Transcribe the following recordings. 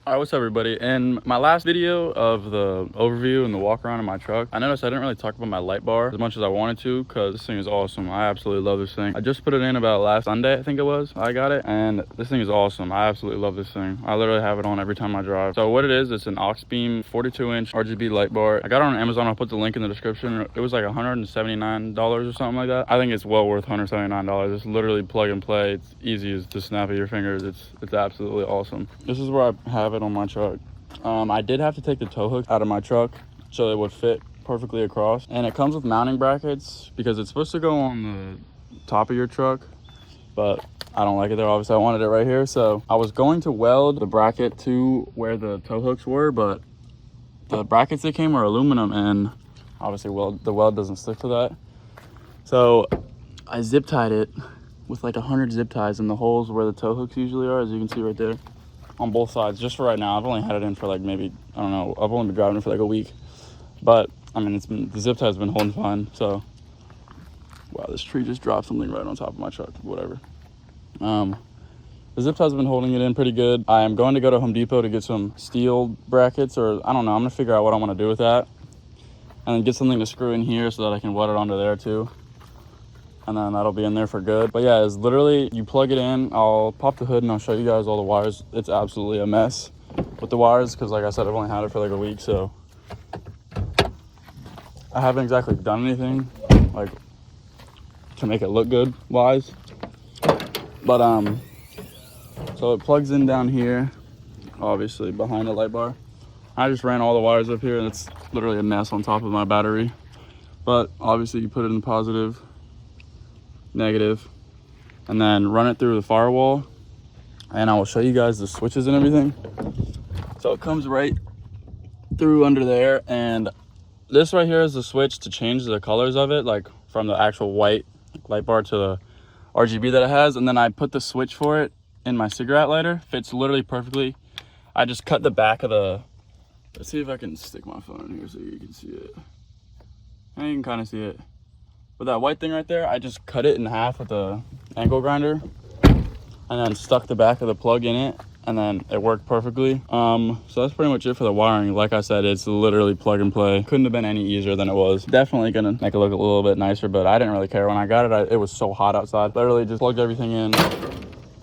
Alright, what's up everybody? In my last video of the overview and the walk around in my truck, I noticed I didn't really talk about my light bar as much as I wanted to because this thing is awesome. I absolutely love this thing. I just put it in about last Sunday, I think it was. I got it and this thing is awesome. I absolutely love this thing. I literally have it on every time I drive. So what it is, it's an Auxbeam 42-inch RGB light bar. I got it on Amazon. I'll put the link in the description. It was like $179 or something like that. I think it's well worth $179. It's literally plug and play. It's easy as the snap of your fingers. It's absolutely awesome. This is where I have it on my truck. I did have to take the tow hook out of my truck so it would fit perfectly across, and it comes with mounting brackets because it's supposed to go on the top of your truck, but I don't like it there. Obviously I wanted it right here, so I was going to weld the bracket to where the tow hooks were, but the brackets that came were aluminum and obviously the weld doesn't stick to that, so I zip tied it with like 100 zip ties in the holes where the tow hooks usually are, as you can see right there, on both sides. Just for right now, I've only had it in for like maybe, I don't know, I've only been driving it for like a week, but I mean the zip tie's been holding fine. So wow, this tree just dropped something right on top of my truck. Whatever. The zip tie's been holding it in pretty good. I am going to go to Home Depot to get some steel brackets, or I don't know, I'm gonna figure out what I want to do with that, and then get something to screw in here so that I can weld it onto there too, and then that'll be in there for good. But yeah, it's literally, you plug it in. I'll pop the hood and I'll show you guys all the wires. It's absolutely a mess with the wires because like I said, I've only had it for like a week, so I haven't exactly done anything like to make it look good wise. But so it plugs in down here, obviously behind the light bar. I just ran all the wires up here and it's literally a mess on top of my battery, but obviously you put it in positive, negative, and then run it through the firewall, and I will show you guys the switches and everything. So it comes right through under there, and this right here is the switch to change the colors of it, like from the actual white light bar to the RGB that it has. And then I put the switch for it in my cigarette lighter. Fits literally perfectly. I just cut the back of the, let's see if I can stick my phone in here so you can see it. And you can kind of see it. But that white thing right there, I just cut it in half with the angle grinder and then stuck the back of the plug in it, and then it worked perfectly. So that's pretty much it for the wiring. Like I said, it's literally plug and play. Couldn't have been any easier than it was. Definitely gonna make it look a little bit nicer, but I didn't really care. When I got it, it was so hot outside. Literally just plugged everything in,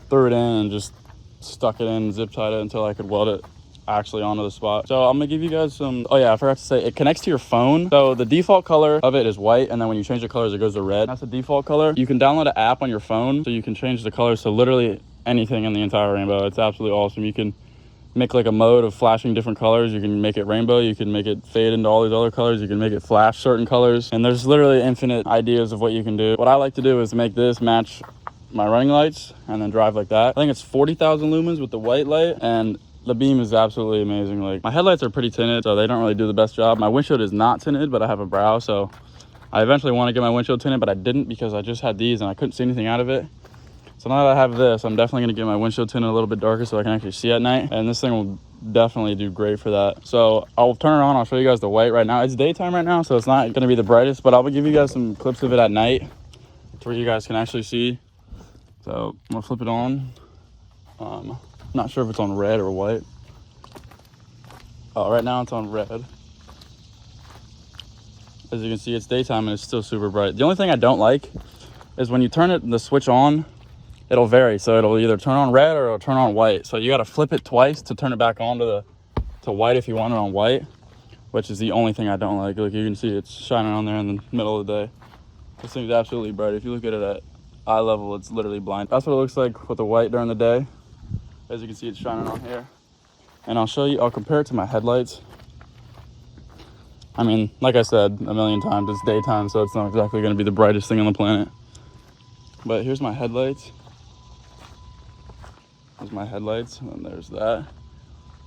threw it in, and just stuck it in, zip tied it until I could weld it actually onto the spot. So I'm gonna give you guys some, oh yeah, I forgot to say, it connects to your phone. So the default color of it is white, and then when you change the colors, it goes to red. That's the default color. You can download an app on your phone so you can change the colors to literally anything in the entire rainbow. It's absolutely awesome. You can make like a mode of flashing different colors. You can make it rainbow, you can make it fade into all these other colors, you can make it flash certain colors, and there's literally infinite ideas of what you can do. What I like to do is make this match my running lights and then drive like that. I think it's 40,000 lumens with the white light, and the beam is absolutely amazing. Like, my headlights are pretty tinted, so they don't really do the best job. My windshield is not tinted, but I have a brow, so I eventually want to get my windshield tinted, but I didn't because I just had these and I couldn't see anything out of it. So now that I have this, I'm definitely going to get my windshield tinted a little bit darker so I can actually see at night, and this thing will definitely do great for that. So I'll turn it on, I'll show you guys the white right now. It's daytime right now, so it's not going to be the brightest, but I'll give you guys some clips of it at night to where you guys can actually see. So I'm going to flip it on. Not sure if it's on red or white. Oh, right now it's on red. As you can see, it's daytime and it's still super bright. The only thing I don't like is when you turn it, the switch on, it'll vary. So it'll either turn on red or it'll turn on white. So you got to flip it twice to turn it back on to white if you want it on white, which is the only thing I don't like. Like, you can see it's shining on there in the middle of the day. This thing's absolutely bright. If you look at it at eye level, it's literally blind. That's what it looks like with the white during the day. As you can see, it's shining on here. And I'll show you, I'll compare it to my headlights. I mean, like I said a million times, it's daytime, so it's not exactly going to be the brightest thing on the planet. But here's my headlights. There's my headlights, and then there's that.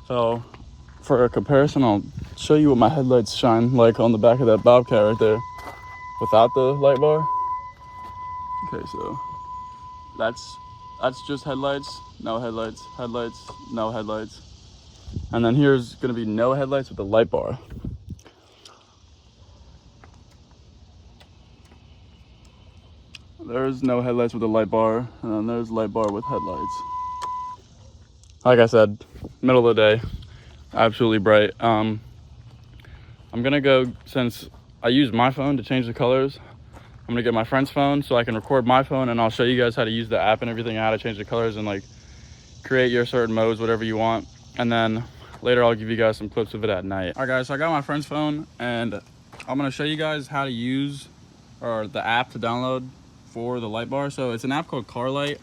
So for a comparison, I'll show you what my headlights shine like on the back of that Bobcat right there without the light bar. Okay, so that's just headlights, no headlights, headlights, no headlights. And then here's gonna be no headlights with the light bar. There's no headlights with the light bar, and then there's light bar with headlights. like I said, middle of the day, absolutely bright. I'm gonna go, since I use my phone to change the colors, I'm gonna get my friend's phone so I can record my phone, and I'll show you guys how to use the app and everything, how to change the colors and like create your certain modes, whatever you want. And then later I'll give you guys some clips of it at night. All right guys, so I got my friend's phone and I'm gonna show you guys how to use, or the app to download for the light bar. So it's an app called Car Light.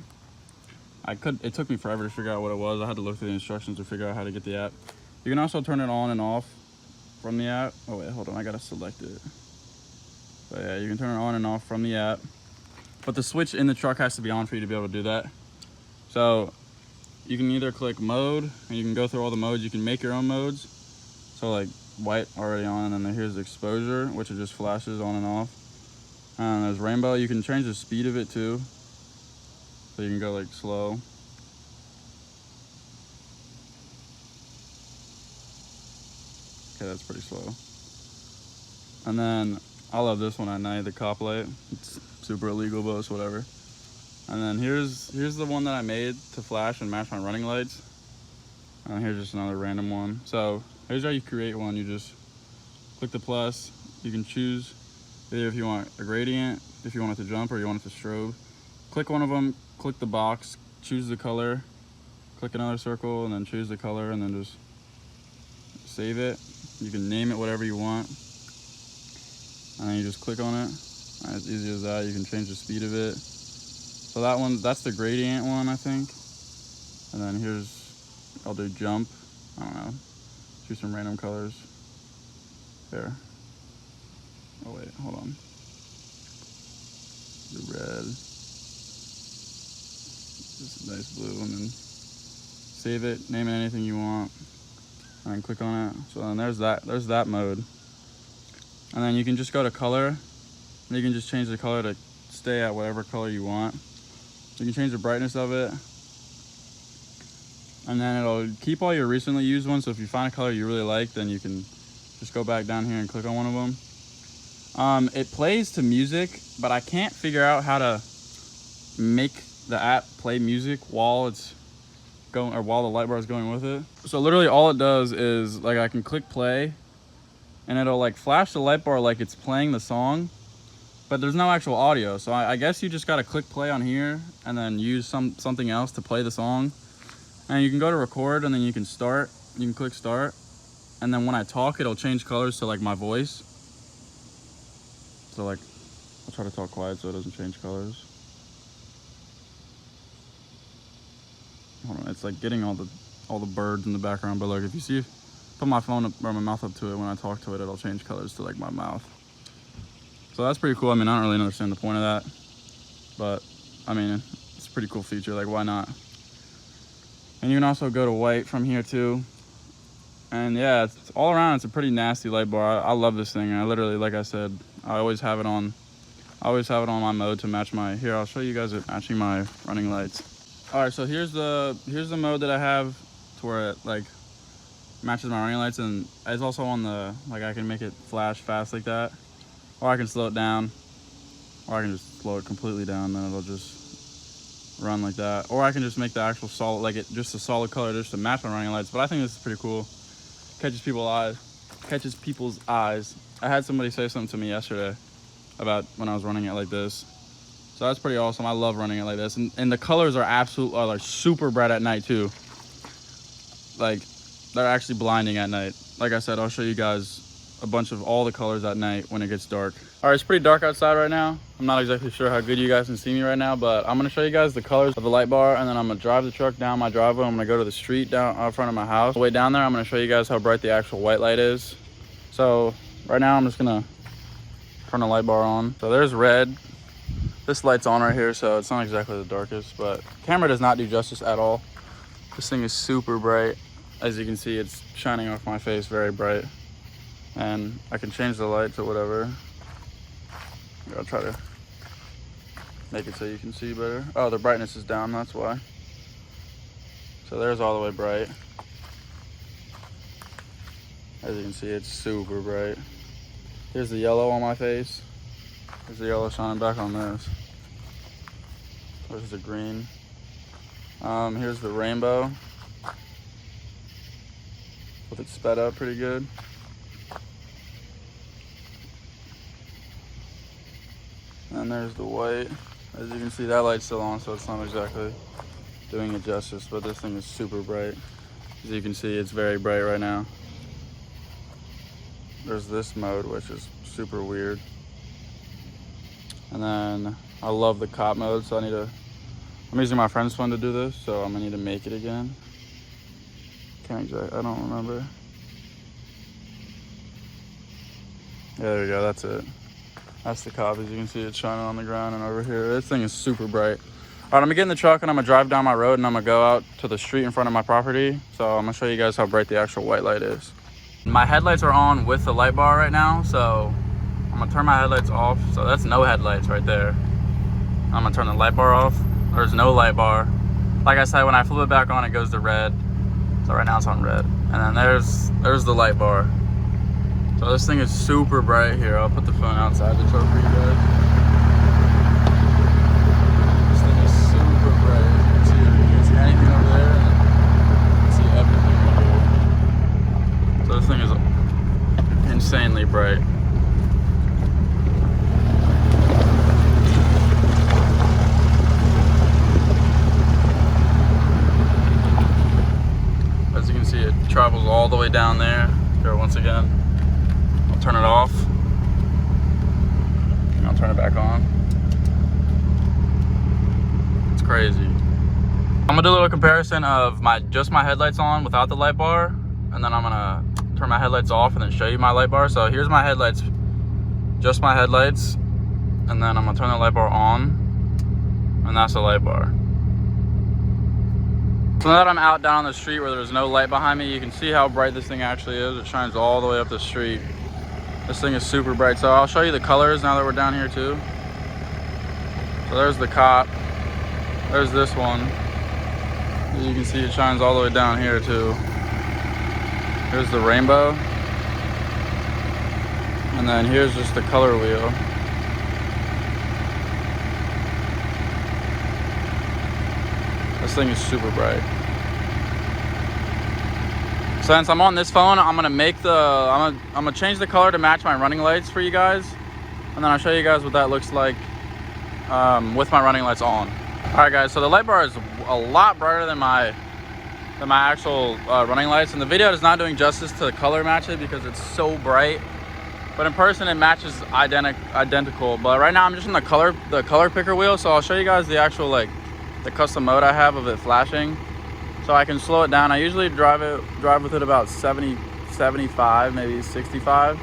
It took me forever to figure out what it was. I had to look through the instructions to figure out how to get the app. You can also turn it on and off from the app. Oh wait, hold on, I gotta select it. But yeah, you can turn it on and off from the app. But the switch in the truck has to be on for you to be able to do that. So you can either click mode, and you can go through all the modes. You can make your own modes. So like white already on, and then here's exposure, which it just flashes on and off. And there's rainbow. You can change the speed of it too. So you can go like slow. Okay, that's pretty slow. And then I love this one at night, the cop light. It's super illegal, but it's whatever. And then here's the one that I made to flash and match my running lights. And here's just another random one. So here's how you create one. You just click the plus. You can choose either if you want a gradient, if you want it to jump, or you want it to strobe. Click one of them, click the box, choose the color, click another circle, and then choose the color, and then just save it. You can name it whatever you want. And then you just click on it. And it's easy as that. You can change the speed of it. So that one, that's the gradient one, I think. And then here's, I'll do jump. I don't know. Choose some random colors. There. Oh wait, hold on. The red. This is nice blue, and then save it, name it anything you want, and then click on it. So then there's that mode. And then you can just go to color, and you can just change the color to stay at whatever color you want. You can change the brightness of it, and then it'll keep all your recently used ones. So if you find a color you really like, then you can just go back down here and click on one of them. It plays to music, but I can't figure out how to make the app play music while it's going, or while the light bar is going with it. So literally all it does is like I can click play, and it'll like flash the light bar like it's playing the song, but there's no actual audio. So I guess you just gotta click play on here and then use something else to play the song. And you can go to record, and then you can start. You can click start, and then when I talk, it'll change colors to like my voice. So like, I'll try to talk quiet so it doesn't change colors. Hold on, it's like getting all the birds in the background, but look, if you see, put my phone up, or my mouth up to it, when I talk to it, it'll change colors to like my mouth. So that's pretty cool. I mean, I don't really understand the point of that, but I mean, it's a pretty cool feature, like why not? And you can also go to white from here too. And yeah, it's all around, it's a pretty nasty light bar. I love this thing. I literally, like I said, I always have it on my mode to match my, here, I'll show you guys it matching my running lights. All right, so here's the mode that I have to where it like matches my running lights, and it's also on the, like I can make it flash fast like that, or I can slow it down, or I can just slow it completely down, then it'll just run like that, or I can just make the actual solid, like it just a solid color just to match my running lights. But I think this is pretty cool. Catches people's eyes. I had somebody say something to me yesterday about when I was running it like this. So that's pretty awesome. I love running it like this. And the colors are like super bright at night too. Like, they're actually blinding at night. Like I said, I'll show you guys a bunch of all the colors at night when it gets dark. All right, it's pretty dark outside right now. I'm not exactly sure how good you guys can see me right now, but I'm gonna show you guys the colors of the light bar, and then I'm gonna drive the truck down my driveway. I'm gonna go to the street down out front of my house. On the way down there, I'm gonna show you guys how bright the actual white light is. So right now I'm just gonna turn the light bar on. So there's red. This light's on right here, so it's not exactly the darkest, but camera does not do justice at all. This thing is super bright. As you can see, it's shining off my face very bright. And I can change the light to whatever. I'll try to make it so you can see better. Oh, the brightness is down, that's why. So there's all the way bright. As you can see, it's super bright. Here's the yellow on my face. There's the yellow shining back on this. There's the green. Here's the rainbow. with it sped up pretty good. And there's the white. As you can see, that light's still on, so it's not exactly doing it justice, but this thing is super bright. As you can see, it's very bright right now. There's this mode, which is super weird. And then I love the cop mode, so I'm using my friend's phone to do this, so I'm gonna need to make it again. I don't remember. Yeah, there we go, that's it. That's the cop. As you can see, it's shining on the ground and over here. This thing is super bright. All right, I'm gonna get in the truck and I'm gonna drive down my road and I'm gonna go out to the street in front of my property. So I'm gonna show you guys how bright the actual white light is. My headlights are on with the light bar right now, so I'm gonna turn my headlights off. So that's no headlights right there. I'm gonna turn the light bar off. There's no light bar. Like I said, when I flip it back on, it goes to red. So right now it's on red. And then there's the light bar. So this thing is super bright here. I'll put the phone outside the truck for you guys. This thing is super bright. You can see anything over there, and you can see everything right here. So this thing is insanely bright. As you can see, it travels all the way down there. Here, once again. Turn it off, and I'll turn it back on. It's crazy. I'm gonna do a little comparison of just my headlights on without the light bar, and then I'm gonna turn my headlights off and then show you my light bar. So here's my headlights, just my headlights, and then I'm gonna turn the light bar on, and that's the light bar. So now that I'm out down on the street where there's no light behind me, you can see how bright this thing actually is. It shines all the way up the street. This thing is super bright. So I'll show you the colors now that we're down here too. So there's the cop. There's this one. As you can see, it shines all the way down here too. Here's the rainbow. And then here's just the color wheel. This thing is super bright. Since I'm on this phone, I'm gonna change the color to match my running lights for you guys, and then I'll show you guys what that looks like with my running lights on. All right, guys. So the light bar is a lot brighter than my actual running lights, and the video is not doing justice to color match it because it's so bright. But in person, it matches identical. But right now, I'm just in the color picker wheel, so I'll show you guys the actual the custom mode I have of it flashing. So I can slow it down. I usually drive with it about 70, 75, maybe 65.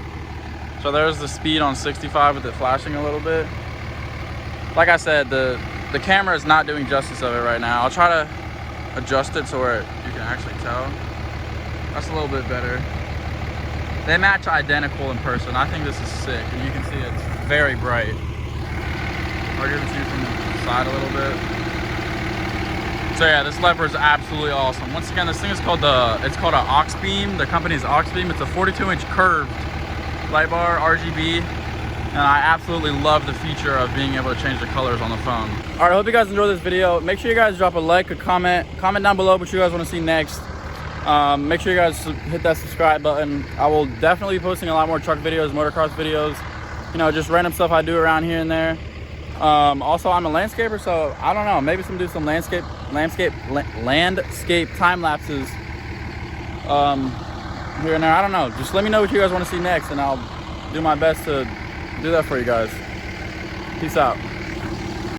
So there's the speed on 65 with it flashing a little bit. Like I said, the camera is not doing justice of it right now. I'll try to adjust it so where you can actually tell. That's a little bit better. They match identical in person. I think this is sick. And you can see it's very bright. I'll give it to you from the side a little bit. So yeah, this light bar is absolutely awesome. Once again, this thing is called an Auxbeam. The company is Auxbeam. It's a 42-inch curved light bar, RGB, and I absolutely love the feature of being able to change the colors on the phone. All right, I hope you guys enjoyed this video. Make sure you guys drop a like, a comment down below what you guys want to see next. Make sure you guys hit that subscribe button. I will definitely be posting a lot more truck videos, motocross videos, just random stuff I do around here and there. Also, I'm a landscaper, so I don't know, maybe do some landscape time lapses here and there. I don't know, just let me know what you guys want to see next and I'll do my best to do that for you guys. Peace out.